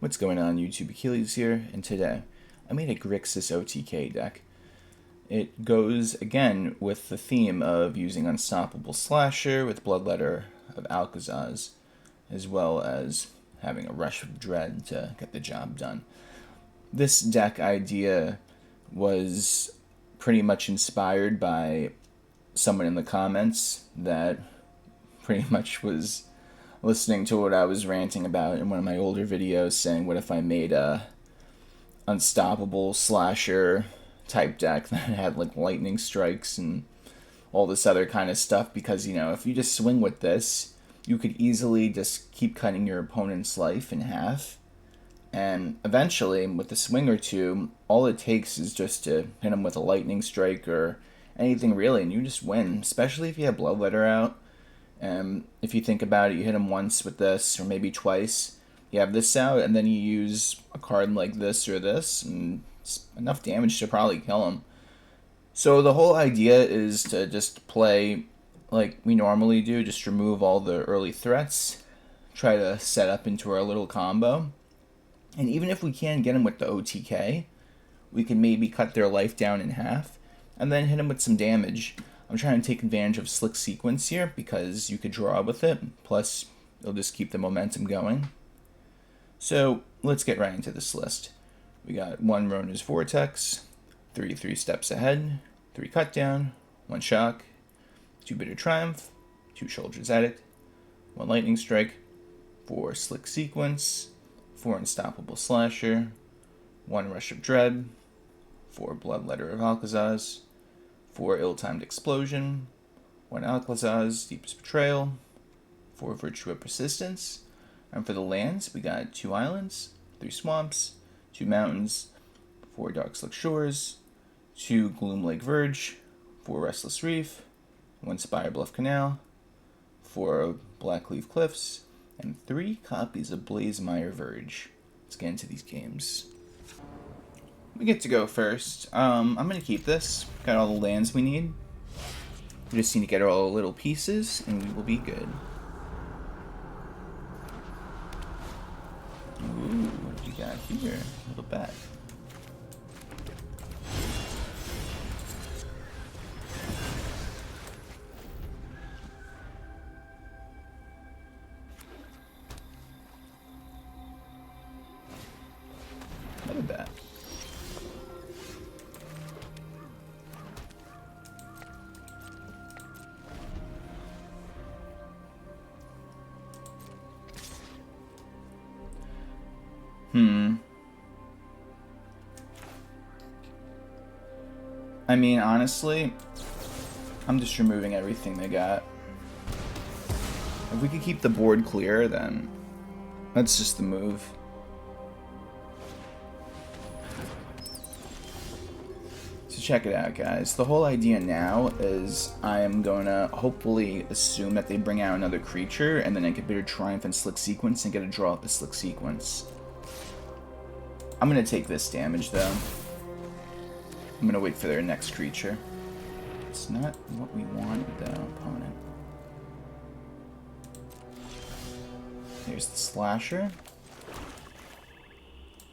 What's going on, YouTube? Achilles here, and today I made a Grixis OTK deck. It goes, again, with the theme of using Unstoppable Slasher with Bloodletter of Aclazotz, as well as having a Rush of Dread to get the job done. This deck idea was pretty much inspired by someone in the comments that pretty much was listening to what I was ranting about in one of my older videos, saying what if I made a Unstoppable Slasher type deck that had like lightning strikes and all this other kind of stuff, because, you know, if you just swing with this, you could easily just keep cutting your opponent's life in half, and eventually with a swing or two, all it takes is just to hit them with a lightning strike or anything really, and you just win, especially if you have Bloodletter out. If you think about it, you hit him once with this, or maybe twice. You have this out, and then you use a card like this or this, and it's enough damage to probably kill him. So the whole idea is to just play like we normally do, just remove all the early threats, try to set up into our little combo. And even if we can't get him with the OTK, we can maybe cut their life down in half, and then hit him with some damage. I'm trying to take advantage of Slick Sequence here because you could draw with it, plus it'll just keep the momentum going. So let's get right into this list. We got 1 Rona's Vortex, 3 steps ahead, 3 cut down, 1 shock, 2 Bitter Triumph, 2 Sheoldred's Edict, 1 Lightning Strike, 4 Slick Sequence, 4 Unstoppable Slasher, 1 Rush of Dread, 4 Bloodletter of Aclazotz, 4 Ill-Timed Explosion, 1 Aclazotz, Deepest Betrayal, 4 Virtue of Persistence, and for the lands, we got 2 islands, 3 swamps, 2 mountains, 4 Darkslick Shores, 2 Gloomlake Verge, 4 Restless Reef, 1 Spirebluff Canal, 4 Blackcleave Cliffs, and 3 copies of Blazemire Verge. Let's get into these games. We get to go first. I'm going to keep this. Got all the lands we need. We just need to get all the little pieces, and we will be good. Ooh, what do we got here? A little bet. Another bet. I mean, honestly, I'm just removing everything they got. If we could keep the board clear, then that's just the move. So check it out, guys. The whole idea now is I am going to hopefully assume that they bring out another creature, and then I get Bitter Triumph and Slick Sequence and get a draw of the Slick Sequence. I'm going to take this damage, though. I'm going to wait for their next creature. It's not what we want, though, opponent. Here's the Slasher.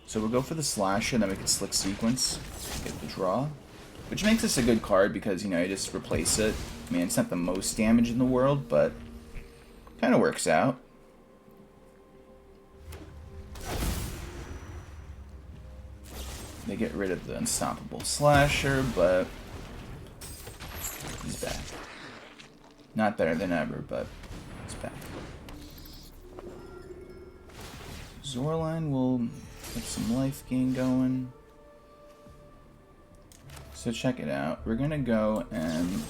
So we'll go for the Slasher, and then we can Slick Sequence, get the draw. Which makes this a good card because, you know, you just replace it. I mean, it's not the most damage in the world, but kind of works out. They get rid of the Unstoppable Slasher, but he's back. Not better than ever, but he's back. Zorline will get some life gain going. So check it out. We're gonna go and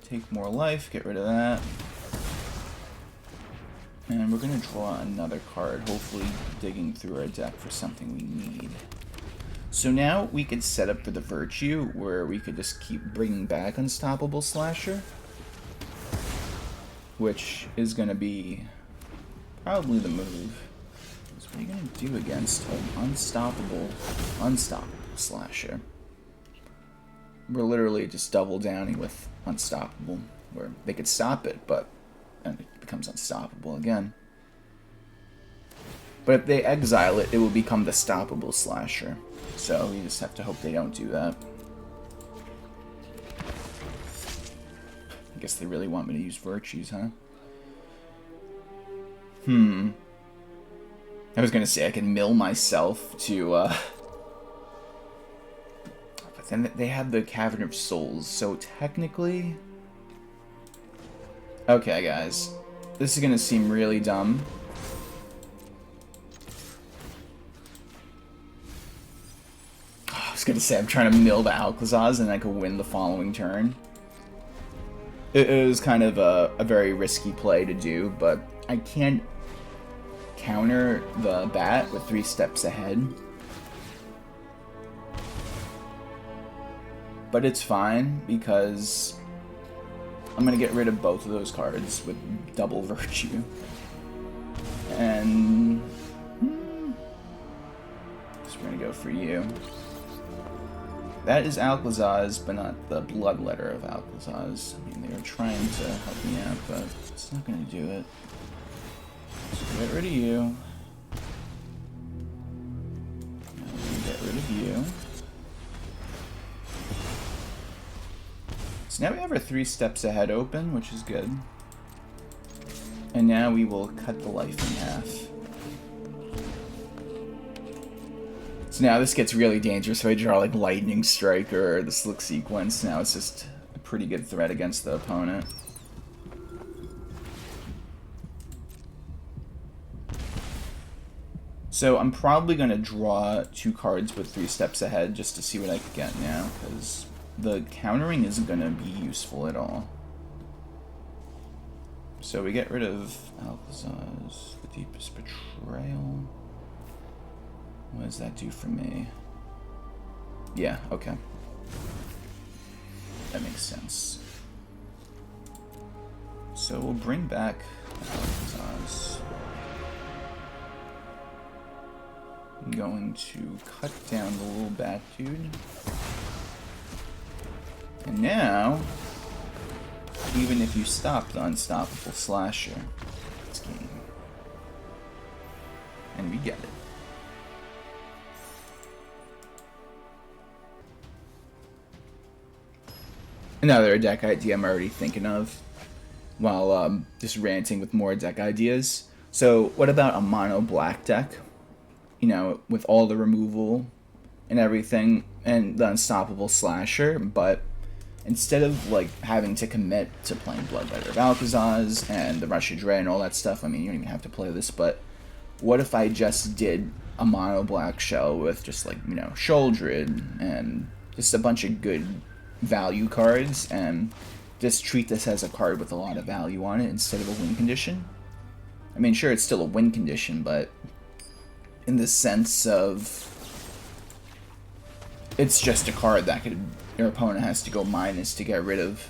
take more life, get rid of that. And we're gonna draw another card, hopefully digging through our deck for something we need. So now we could set up for the Virtue, where we could just keep bringing back Unstoppable Slasher, which is going to be probably the move. So what are you going to do against an Unstoppable Slasher? We're literally just double downing with Unstoppable, where they could stop it, but then it becomes unstoppable again. But if they exile it, it will become the stoppable slasher. So we just have to hope they don't do that. I guess they really want me to use Virtues, huh? I was gonna say I can mill myself to, but then they have the Cavern of Souls, so technically... Okay, guys. This is gonna seem really dumb. I was gonna say I'm trying to mill the Aclazotz and I could win the following turn. It was kind of a very risky play to do, but I can't counter the bat with 3 steps ahead. But it's fine, because I'm going to get rid of both of those cards with double Virtue. And... just going to go for you. That is Aclazotz, but not the Bloodletter of Aclazotz. I mean, they were trying to help me out, but it's not going to do it. So get rid of you. Now we're going to get rid of you. So now we have our 3 steps ahead open, which is good. And now we will cut the life in half. So now this gets really dangerous. If I draw like Lightning Strike or the Slick Sequence, now it's just a pretty good threat against the opponent. So I'm probably going to draw 2 cards with 3 steps ahead just to see what I can get now, because the countering isn't going to be useful at all. So we get rid of Aclazotz, the Deepest Betrayal. What does that do for me? Yeah, okay. That makes sense. So we'll bring back Aclazotz. I'm going to cut down the little bat dude. And now, even if you stop the Unstoppable Slasher, it's game. And we get it. Another deck idea I'm already thinking of while just ranting with more deck ideas. So what about a mono black deck? You know, with all the removal and everything and the Unstoppable Slasher, but instead of like having to commit to playing Bloodletter of Aclazotz and the Rush of Dread and all that stuff, I mean, you don't even have to play this, but what if I just did a mono black shell with just like, you know, Sheoldred and just a bunch of good value cards and just treat this as a card with a lot of value on it instead of a win condition? I mean, sure, it's still a win condition, but in the sense of it's just a card that your opponent has to go minus to get rid of.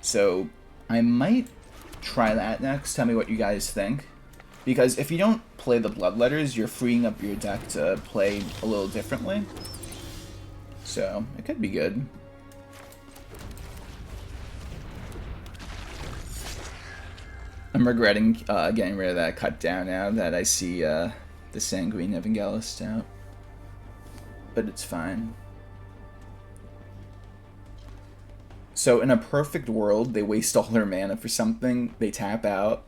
So I might try that next. Tell me what you guys think. Because if you don't play the Bloodletters, you're freeing up your deck to play a little differently. So it could be good. I'm regretting getting rid of that cut down now that I see the Sanguine Evangelist out. But it's fine. So in a perfect world, they waste all their mana for something, they tap out,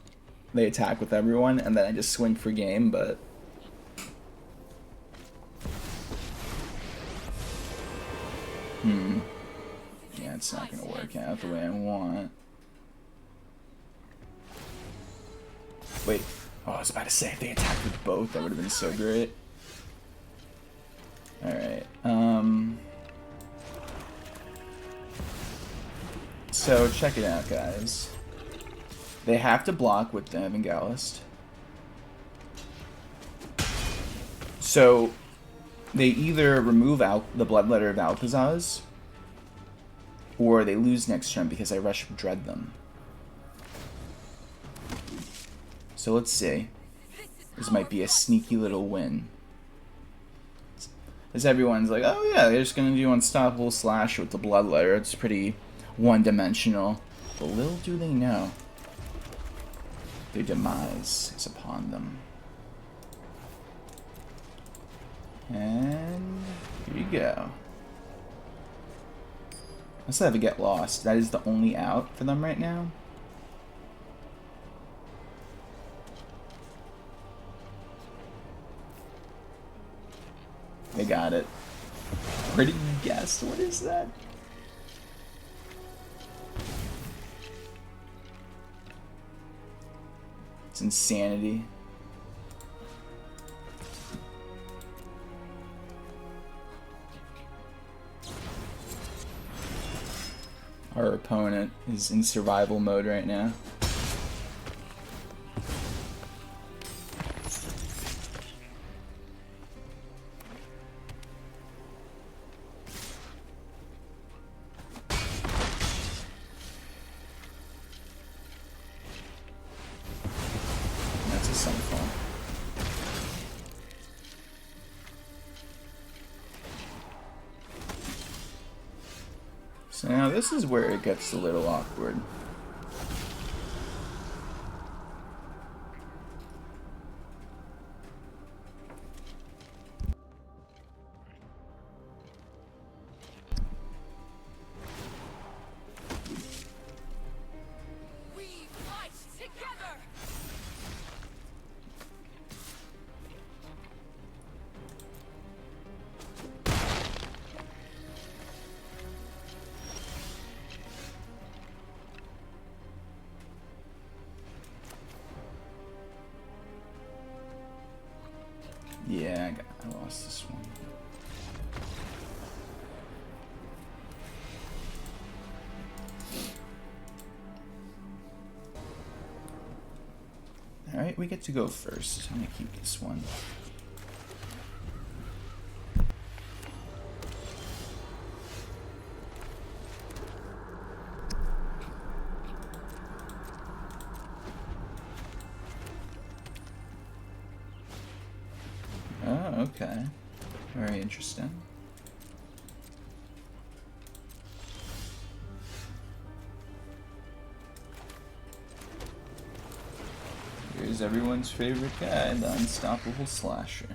they attack with everyone, and then I just swing for game, but... yeah, it's not gonna work out the way I want. Wait. Oh, I was about to say, if they attacked with both, that would have been so great. Alright, so check it out, guys. They have to block with the Evangelist. So, they either remove the Bloodletter of Aclazotz, or they lose next turn because I Rush Dread them. So let's see. This might be a sneaky little win. As everyone's like, oh yeah, they're just going to do Unstoppable Slash with the Bloodletter. It's pretty one-dimensional. But little do they know, their demise is upon them. And here you go. Let's have a get lost. That is the only out for them right now. They got it. Pretty guess. What is that? It's insanity. Our opponent is in survival mode right now. That's a sunfall. So now this is where it gets a little awkward. We fight together. Yeah, I lost this one. Alright, we get to go first. I'm gonna keep this one. Oh, okay. Very interesting. Here's everyone's favorite guy, the Unstoppable Slasher.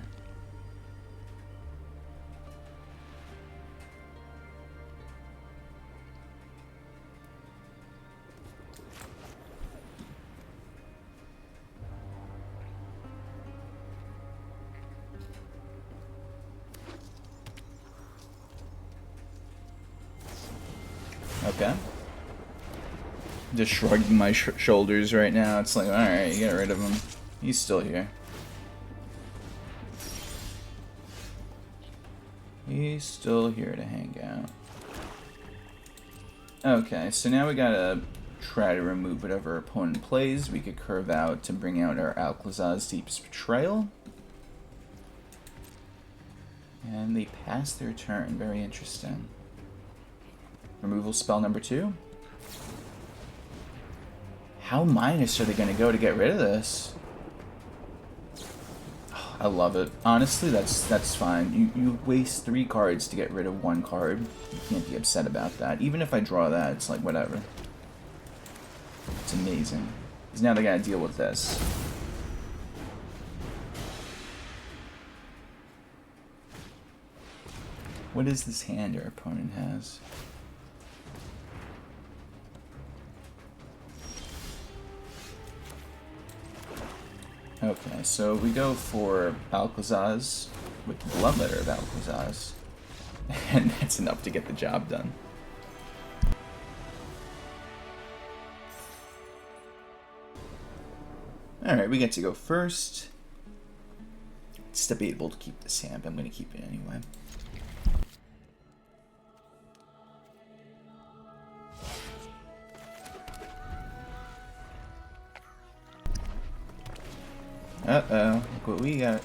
Okay. Just shrugging my shoulders right now. It's like, alright, get rid of him. He's still here. He's still here to hang out. Okay, so now we gotta try to remove whatever opponent plays. We could curve out to bring out our Aclazotz Deepest Betrayal. And they pass their turn. Very interesting. Removal spell number 2. How minus are they going to go to get rid of this? Oh, I love it. Honestly, that's fine. You waste 3 cards to get rid of 1 card. You can't be upset about that. Even if I draw that, it's like, whatever. It's amazing. Because now they got to deal with this. What is this hand our opponent has? Okay, so we go for Aclazotz with the Bloodletter of Aclazotz, and that's enough to get the job done. Alright, we get to go first. It's debatable to keep this hand, but I'm going to keep it anyway. Uh-oh, look what we got.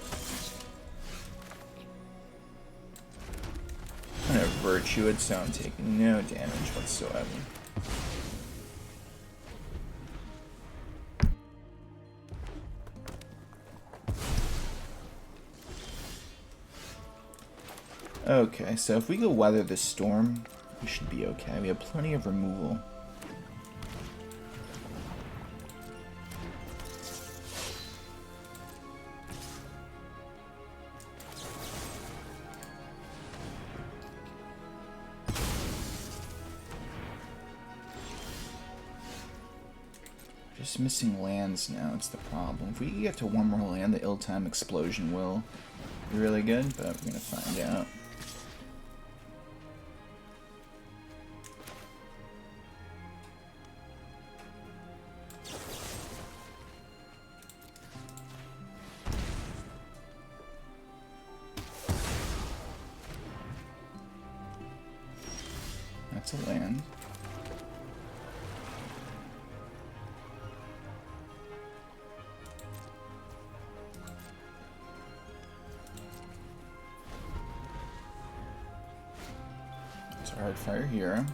I'm gonna Virtue it so I'm taking no damage whatsoever. Okay, so if we go Weather the Storm, we should be okay. We have plenty of removal. just missing lands now, it's the problem. If we can get to one more land, the Ill-Time Explosion will be really good, but we're gonna find out. That's a land. It's a Hardfire Hero.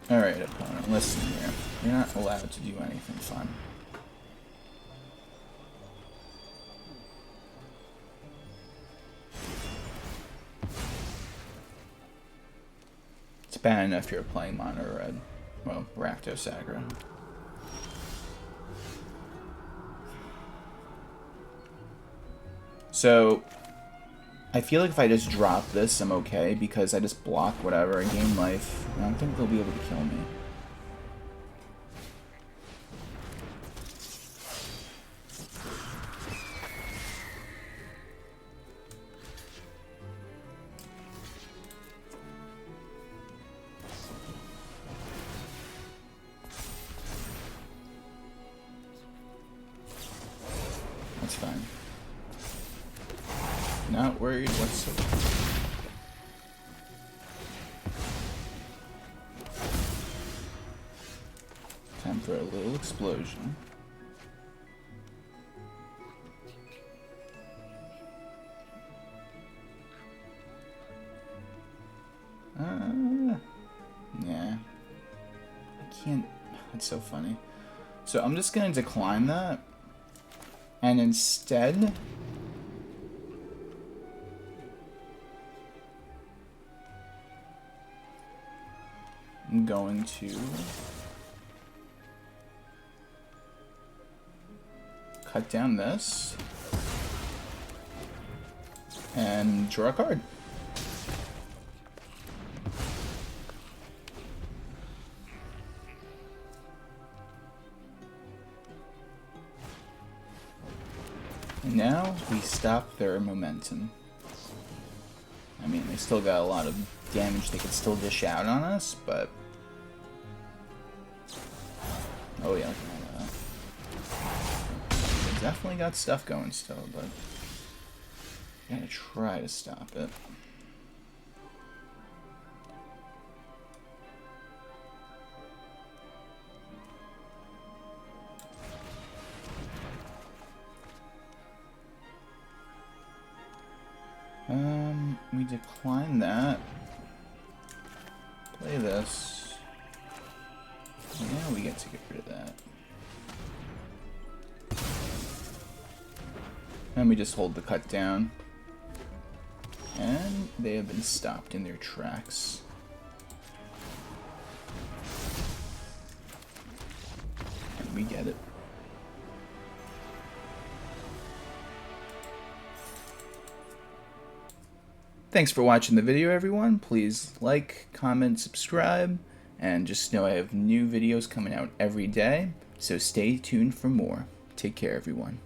Alright, opponent, listen here. You're not allowed to do anything fun. It's bad enough you're playing mono red. Well, Rakdos aggro. So, I feel like if I just drop this, I'm okay, because I just block whatever and gain life. I don't think they'll be able to kill me. That's fine. Not worried whatsoever. Time for a little explosion. Yeah. I can't. That's so funny. So I'm just gonna decline that. And instead, I'm going to cut down this and draw a card. And now we stop their momentum. I mean, they still got a lot of damage they could still dish out on us, but... Oh yeah, look at all that. They definitely got stuff going still, but... gotta try to stop it. We decline that. Play this. Now we get to get rid of that. And we just hold the cut down. And they have been stopped in their tracks. And we get it. Thanks for watching the video, everyone. Please like, comment, subscribe, and just know I have new videos coming out every day, so stay tuned for more. Take care, everyone.